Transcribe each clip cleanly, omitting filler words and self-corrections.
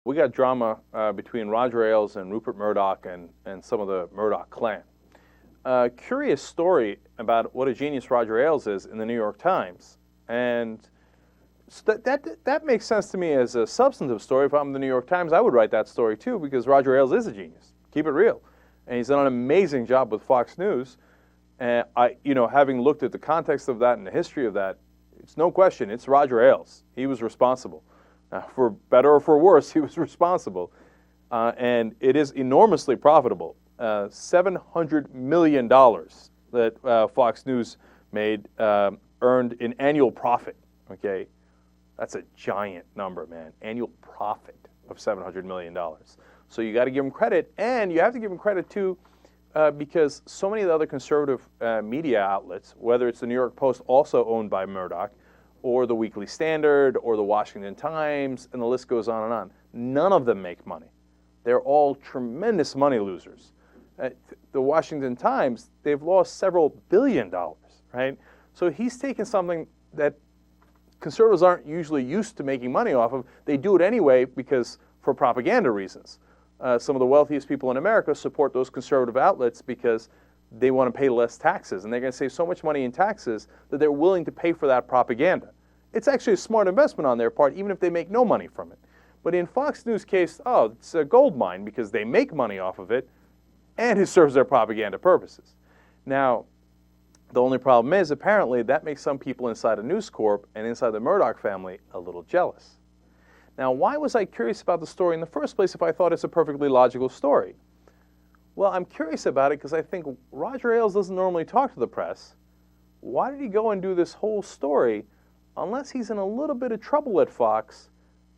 We got drama between Roger Ailes and Rupert Murdoch and some of the Murdoch clan. Curious story about what a genius Roger Ailes is in the New York Times. And that makes sense to me as a substantive story. If I'm the New York Times, I would write that story too, because Roger Ailes is a genius. Keep it real. And he's done an amazing job with Fox News. And having looked at the context of that and the history of that, it's no question, it's Roger Ailes. He was responsible. For better or for worse, he was responsible. And it is enormously profitable. $700 million that Fox News made, earned in annual profit, okay? That's a giant number, man. Annual profit of $700 million. So you got to give him credit, and you have to give him credit, too, because so many of the other conservative media outlets, whether it's the New York Post, also owned by Murdoch, or the Weekly Standard, or the Washington Times, and the list goes on and on. None of them make money. They're all tremendous money losers. The Washington Times, they've lost several billion dollars, right? So he's taken something that conservatives aren't usually used to making money off of. They do it anyway because for propaganda reasons. Some of the wealthiest people in America support those conservative outlets because they want to pay less taxes, and they're going to save so much money in taxes that they're willing to pay for that propaganda. It's actually a smart investment on their part, even if they make no money from it. But in Fox News' case, it's a gold mine because they make money off of it, and it serves their propaganda purposes. Now, the only problem is, apparently, that makes some people inside of News Corp and inside the Murdoch family a little jealous. Now, why was I curious about the story in the first place if I thought it's a perfectly logical story? Well, I'm curious about it because I think Roger Ailes doesn't normally talk to the press. Why did he go and do this whole story unless he's in a little bit of trouble at Fox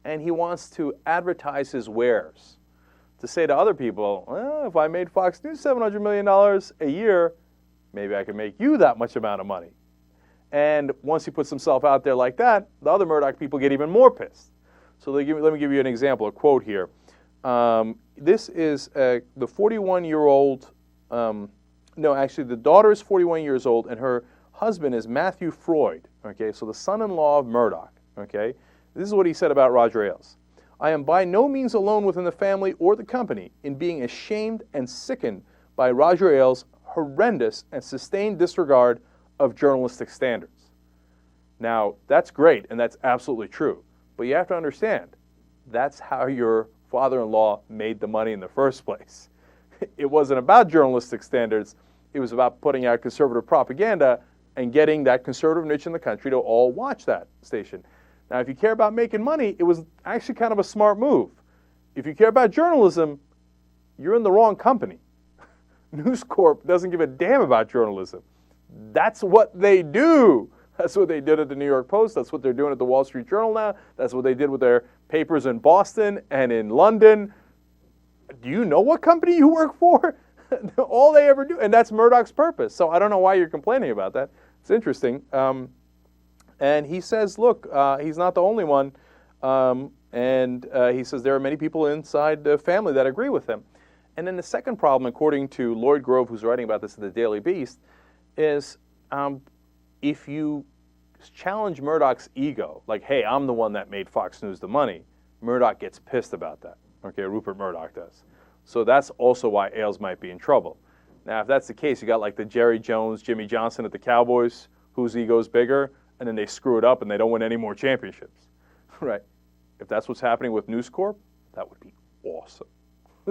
and he wants to advertise his wares? To say to other people, well, if I made Fox News $700 million a year, maybe I could make you that much amount of money. And once he puts himself out there like that, the other Murdoch people get even more pissed. So let me give you an example, a quote here. This is the 41-year-old, the daughter is 41 years old, and her husband is Matthew Freud, okay, so the son-in-law of Murdoch, okay. This is what he said about Roger Ailes. I am by no means alone within the family or the company in being ashamed and sickened by Roger Ailes' horrendous and sustained disregard of journalistic standards. Now, that's great, and that's absolutely true, but you have to understand, that's how your father-in-law made the money in the first place. It wasn't about journalistic standards. It was about putting out conservative propaganda and getting that conservative niche in the country to all watch that station. Now, if you care about making money, it was actually kind of a smart move. If you care about journalism, you're in the wrong company. News Corp doesn't give a damn about journalism. That's what they do. That's what they did at the New York Post. That's what they're doing at the Wall Street Journal now. That's what they did with their papers in Boston and in London. Do you know what company you work for? All they ever do, and that's Murdoch's purpose. So I don't know why you're complaining about that. It's interesting. And he says, look, he's not the only one. And he says there are many people inside the family that agree with him. And then the second problem, according to Lloyd Grove, who's writing about this in the Daily Beast, is if you challenge Murdoch's ego, like, hey, I'm the one that made Fox News the money, Murdoch gets pissed about that. Okay, Rupert Murdoch does. So that's also why Ailes might be in trouble. Now, if that's the case, you got like the Jerry Jones, Jimmy Johnson at the Cowboys, whose ego's bigger, and then they screw it up and they don't win any more championships. Right? If that's what's happening with News Corp, that would be awesome.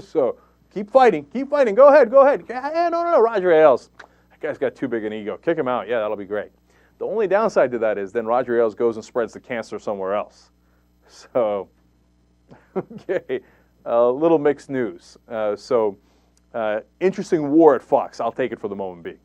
So keep fighting, go ahead. No, Roger Ailes. That guy's got too big an ego. Kick him out. Yeah, that'll be great. The only downside to that is then Roger Ailes goes and spreads the cancer somewhere else. So, okay, a little mixed news. Interesting war at Fox. I'll take it for the moment being.